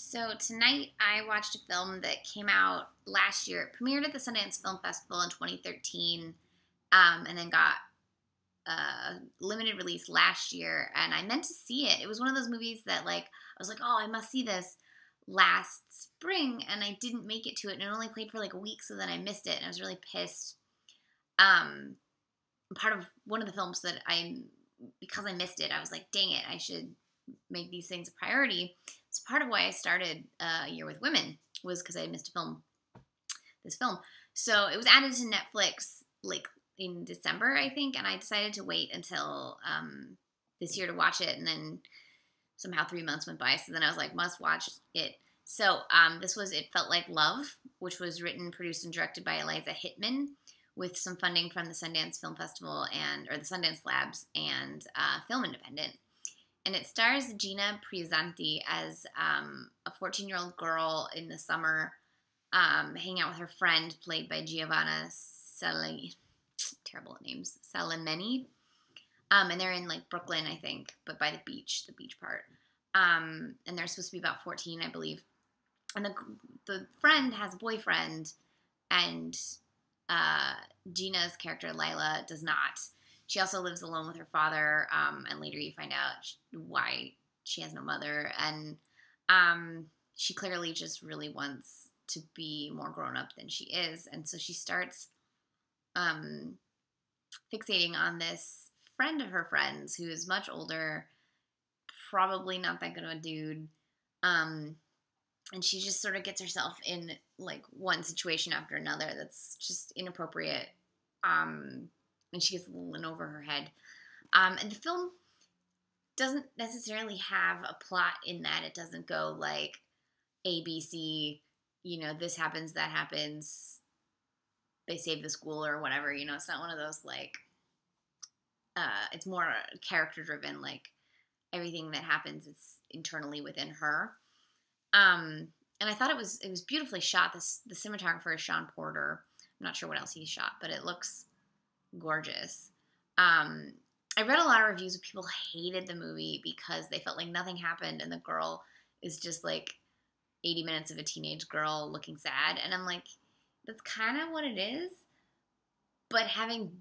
So tonight I watched a film that came out last year. It premiered at the Sundance Film Festival in 2013, and then got limited release last year. And I meant to see it. It was one of those movies that I was like, oh, I must see this last spring, and I didn't make it to it. And it only played for like a week, so then I missed it, and I was really pissed. Part of one of the films that because I missed it, I was like, dang it, I should make these things a priority. It's part of why I started A Year with Women, was because I had missed this film. So it was added to Netflix in December, I think, and I decided to wait until this year to watch it, and then somehow 3 months went by, so then I was like, must watch it. So this was It Felt Like Love, which was written, produced, and directed by Eliza Hittman, with some funding from the Sundance Film Festival or the Sundance Labs and Film Independent. And it stars Gina Piazzanti as a 14-year-old girl in the summer hanging out with her friend, played by Giovanna terrible names, Salameni. And they're in Brooklyn, I think, but by the beach part. And they're supposed to be about 14, I believe. And the friend has a boyfriend, and Gina's character, Lila, does not. She also lives alone with her father, and later you find out why she has no mother. And she clearly just really wants to be more grown up than she is. And so she starts fixating on this friend of her friend's who is much older, probably not that good of a dude. And she just sort of gets herself in one situation after another that's just inappropriate. And she gets a little in over her head. And the film doesn't necessarily have a plot in that. It doesn't go like A, B, C, this happens, that happens, they save the school or whatever. It's not one of those it's more character driven, everything that happens is internally within her. And I thought it was beautifully shot. The cinematographer is Sean Porter. I'm not sure what else he shot, but it looks gorgeous. I read a lot of reviews of people hated the movie because they felt like nothing happened and the girl is just 80 minutes of a teenage girl looking sad. And I'm like, that's kind of what it is. But having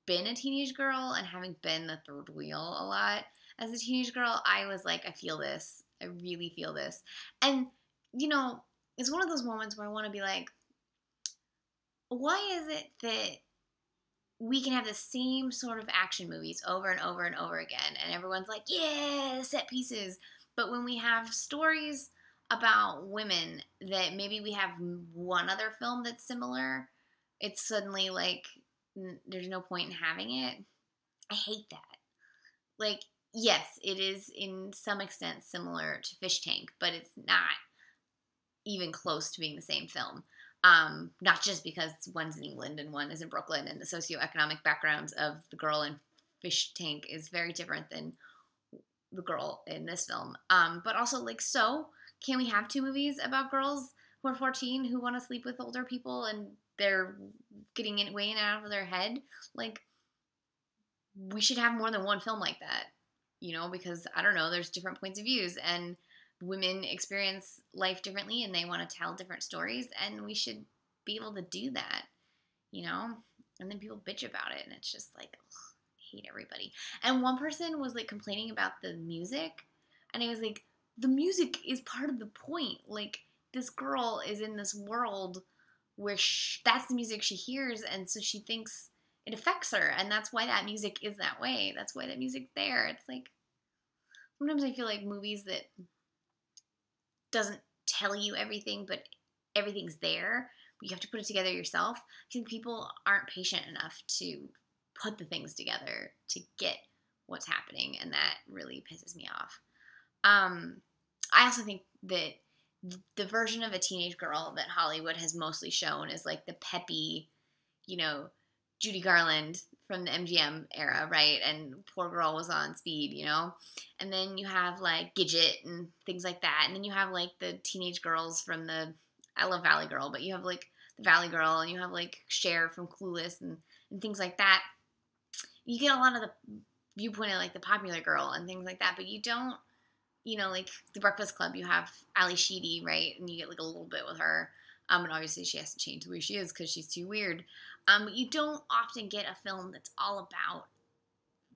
been a teenage girl and having been the third wheel a lot as a teenage girl, I was like, I feel this. I really feel this. And, it's one of those moments where I want to be like, why is it that we can have the same sort of action movies over and over and over again, and everyone's like, yeah, set pieces. But when we have stories about women that maybe we have one other film that's similar, it's suddenly there's no point in having it. I hate that. Yes, it is in some extent similar to Fish Tank, but it's not even close to being the same film. Not just because one's in England and one is in Brooklyn, and the socioeconomic backgrounds of the girl in Fish Tank is very different than the girl in this film. But also, so can we have two movies about girls who are 14 who want to sleep with older people and they're getting way in and out of their head? We should have more than one film like that, because I don't know, there's different points of views and women experience life differently and they want to tell different stories, and we should be able to do that, and then people bitch about it, and it's just ugh, I hate everybody. And one person was complaining about the music, and I was like, the music is part of the point. This girl is in this world where that's the music she hears, and so she thinks it affects her, and that's why that music is that way. That's why that music's there. It's sometimes I feel like movies that doesn't tell you everything, but everything's there, but you have to put it together yourself. I think people aren't patient enough to put the things together to get what's happening, and that really pisses me off. I also think that the version of a teenage girl that Hollywood has mostly shown is the peppy, Judy Garland from the MGM era, right? And poor girl was on Speed, And then you have Gidget and things like that. And then you have the teenage girls from I love Valley Girl, but you have the Valley Girl, and you have Cher from Clueless and things like that. You get a lot of the viewpoint of the popular girl and things like that, but you don't like The Breakfast Club, you have Ali Sheedy, right? And you get like a little bit with her. And obviously she has to change the way she is because she's too weird. But you don't often get a film that's all about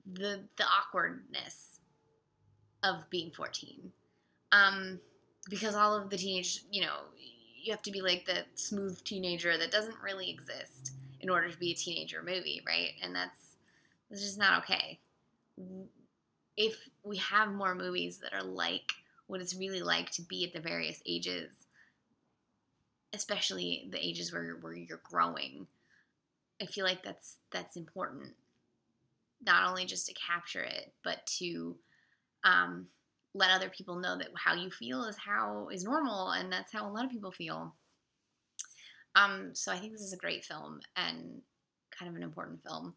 the awkwardness of being 14. Um, because all of the teenage, you have to be like the smooth teenager that doesn't really exist in order to be a teenager movie, right? And that's just not okay. If we have more movies that are like what it's really like to be at the various ages, especially the ages where you're growing, I feel like that's important. Not only just to capture it, but to um, let other people know that how you feel is normal, and that's how a lot of people feel. So I think this is a great film and kind of an important film.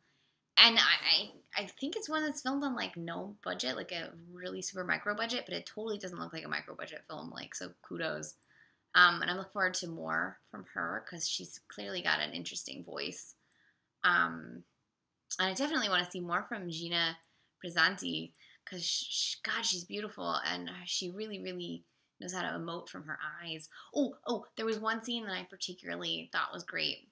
And I think it's one that's filmed on like no budget, like a really super micro budget, but it totally doesn't look like a micro budget film. Like, so kudos. And I look forward to more from her because she's clearly got an interesting voice. And I definitely want to see more from Gina Brisanti because God, she's beautiful and she really, really knows how to emote from her eyes. Oh, there was one scene that I particularly thought was great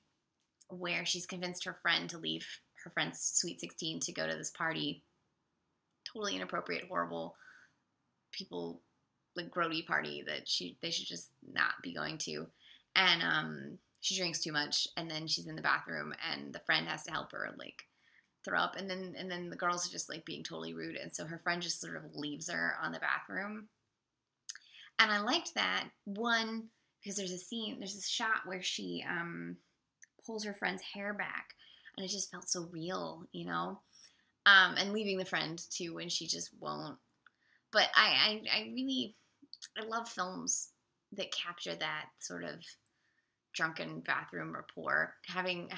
where she's convinced her friend to leave her friend's Sweet 16 to go to this party. Totally inappropriate, horrible, people like grody party that they should just not be going to. And she drinks too much and then she's in the bathroom and the friend has to help her like throw up and then the girls are just like being totally rude and so her friend just sort of leaves her on the bathroom. And I liked that one because there's this shot where she pulls her friend's hair back and it just felt so real, and leaving the friend too when she just won't. But I love films that capture that sort of drunken bathroom rapport. Having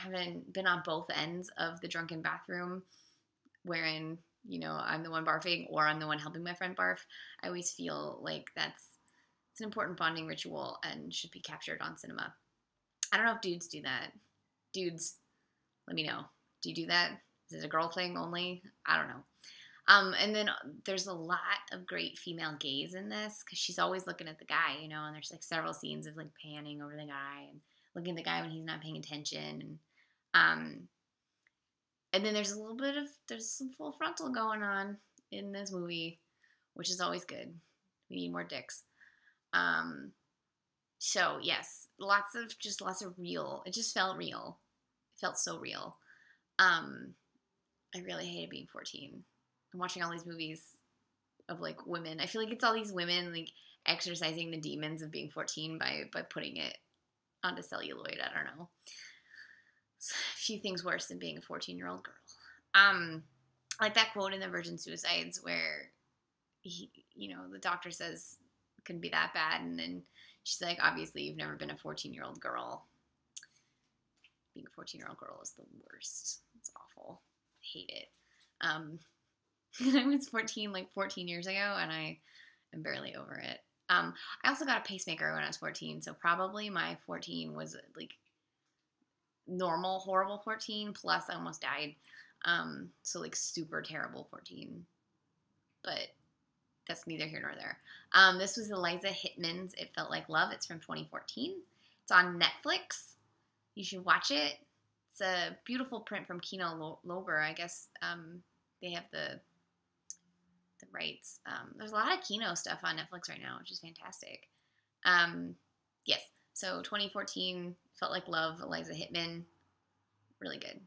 been on both ends of the drunken bathroom, wherein I'm the one barfing or I'm the one helping my friend barf, I always feel like it's an important bonding ritual and should be captured on cinema. I don't know if dudes do that. Dudes, let me know. Do you do that? Is it a girl thing only? I don't know. And then there's a lot of great female gaze in this because she's always looking at the guy, and there's like several scenes of like panning over the guy and looking at the guy when he's not paying attention. And then there's some full frontal going on in this movie, which is always good. We need more dicks. So yes, lots of real. It just felt real. It felt so real. I really hated being 14. I'm watching all these movies of like women. I feel like it's all these women like exercising the demons of being 14 by putting it onto celluloid. I don't know. It's a few things worse than being a 14-year-old girl. Like that quote in The Virgin Suicides where the doctor says it couldn't be that bad, and then she's like, obviously you've never been a 14-year-old girl. Being a 14-year-old girl is the worst. It's awful. I hate it. I was 14 like 14 years ago, and I am barely over it. I also got a pacemaker when I was 14, so probably my 14 was like normal, horrible 14, plus I almost died. So like super terrible 14. But that's neither here nor there. This was Eliza Hittman's It Felt Like Love. It's from 2014. It's on Netflix. You should watch it. It's a beautiful print from Kino Lorber. I guess they have the rights. There's a lot of Kino stuff on Netflix right now, which is fantastic. Yes, so 2014, Felt Like Love, Eliza Hittman. Really good.